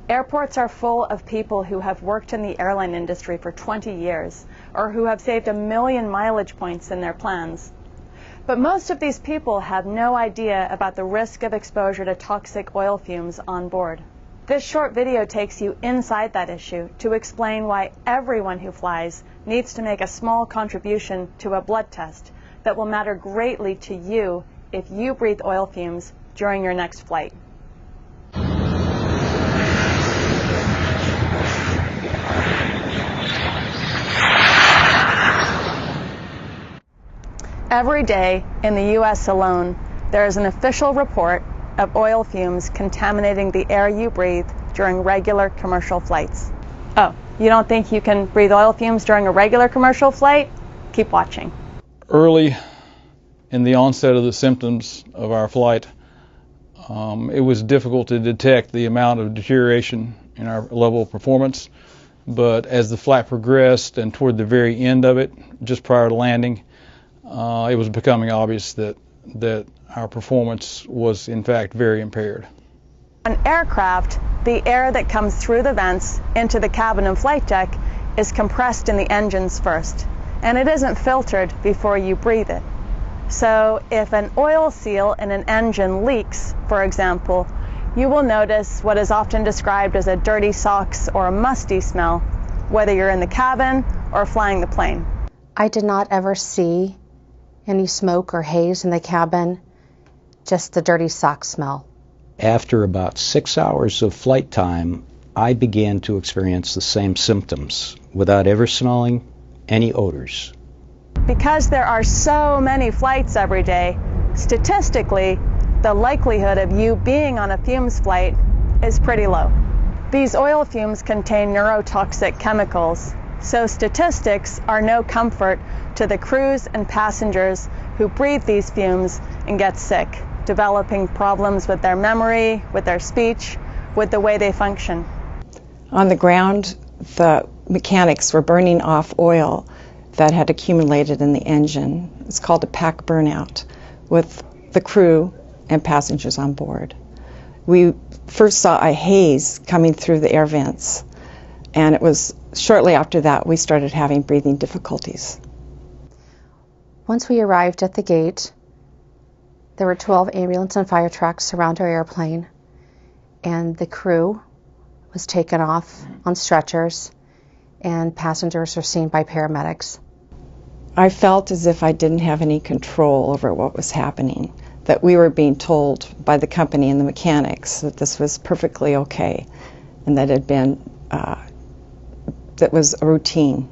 Airports are full of people who have worked in the airline industry for 20 years or who have saved 1 million mileage points in their plans. But most of these people have no idea about the risk of exposure to toxic oil fumes on board. This short video takes you inside that issue to explain why everyone who flies needs to make a small contribution to a blood test that will matter greatly to you if you breathe oil fumes during your next flight. Every day in the U.S. alone, there is an official report of oil fumes contaminating the air you breathe during regular commercial flights. Oh, you don't think you can breathe oil fumes during a regular commercial flight? Keep watching. Early in the onset of the symptoms of our flight, it was difficult to detect the amount of deterioration in our level of performance, but as the flight progressed and toward the very end of it, just prior to landing, it was becoming obvious that our performance was in fact very impaired. On aircraft, the air that comes through the vents into the cabin and flight deck is compressed in the engines first, and it isn't filtered before you breathe it. So if an oil seal in an engine leaks, for example, you will notice what is often described as a dirty socks or a musty smell, whether you're in the cabin or flying the plane. I did not ever see any smoke or haze in the cabin, just the dirty sock smell. After about 6 hours of flight time, I began to experience the same symptoms without ever smelling any odors. Because there are so many flights every day, statistically, the likelihood of you being on a fumes flight is pretty low. These oil fumes contain neurotoxic chemicals, so statistics are no comfort to the crews and passengers who breathe these fumes and get sick, developing problems with their memory, with their speech, with the way they function. On the ground, the mechanics were burning off oil that had accumulated in the engine. It's called a pack burnout, with the crew and passengers on board. We first saw a haze coming through the air vents, and it was shortly after that we started having breathing difficulties. Once we arrived at the gate, there were 12 ambulance and fire trucks around our airplane, and the crew was taken off on stretchers, and passengers were seen by paramedics. I felt as if I didn't have any control over what was happening, that we were being told by the company and the mechanics that this was perfectly okay, and that that was a routine.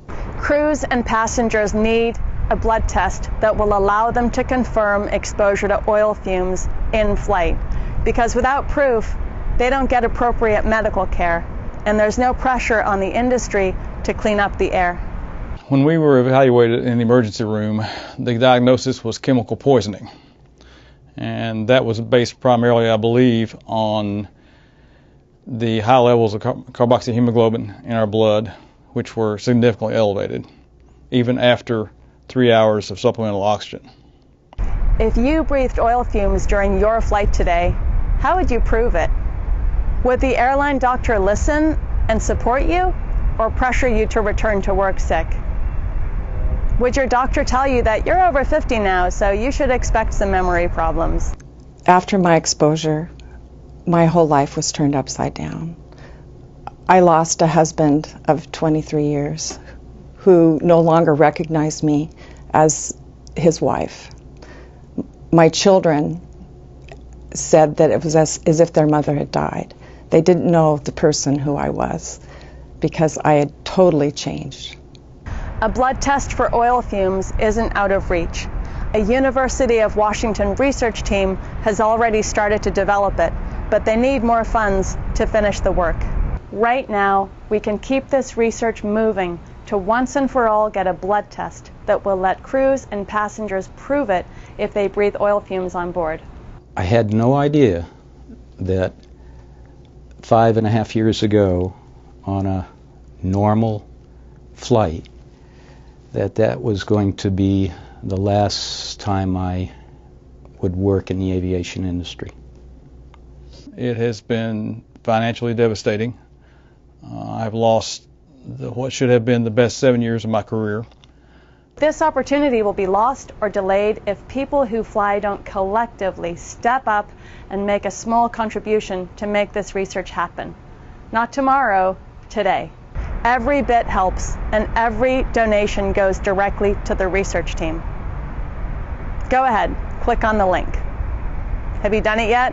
Crews and passengers need a blood test that will allow them to confirm exposure to oil fumes in flight, because without proof, they don't get appropriate medical care, and there's no pressure on the industry to clean up the air. When we were evaluated in the emergency room, the diagnosis was chemical poisoning, and that was based primarily, I believe, on the high levels of carboxyhemoglobin in our blood, which were significantly elevated, even after 3 hours of supplemental oxygen. If you breathed oil fumes during your flight today, how would you prove it? Would the airline doctor listen and support you, or pressure you to return to work sick? Would your doctor tell you that you're over 50 now, so you should expect some memory problems? After my exposure, my whole life was turned upside down. I lost a husband of 23 years who no longer recognized me as his wife. My children said that it was as if their mother had died. They didn't know the person who I was because I had totally changed. A blood test for oil fumes isn't out of reach. A University of Washington research team has already started to develop it, but they need more funds to finish the work. Right now, we can keep this research moving to once and for all get a blood test that will let crews and passengers prove it if they breathe oil fumes on board. I had no idea that 5.5 years ago, on a normal flight, that was going to be the last time I would work in the aviation industry. It has been financially devastating. I've lost what should have been the best 7 years of my career. This opportunity will be lost or delayed if people who fly don't collectively step up and make a small contribution to make this research happen. Not tomorrow, today. Every bit helps, and every donation goes directly to the research team. Go ahead, click on the link. Have you done it yet?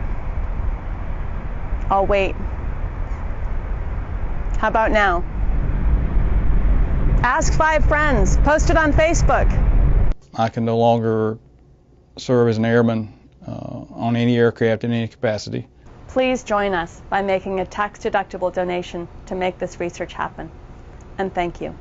I'll wait. How about now? Ask 5 friends. Post it on Facebook. I can no longer serve as an airman on any aircraft in any capacity. Please join us by making a tax-deductible donation to make this research happen. And thank you.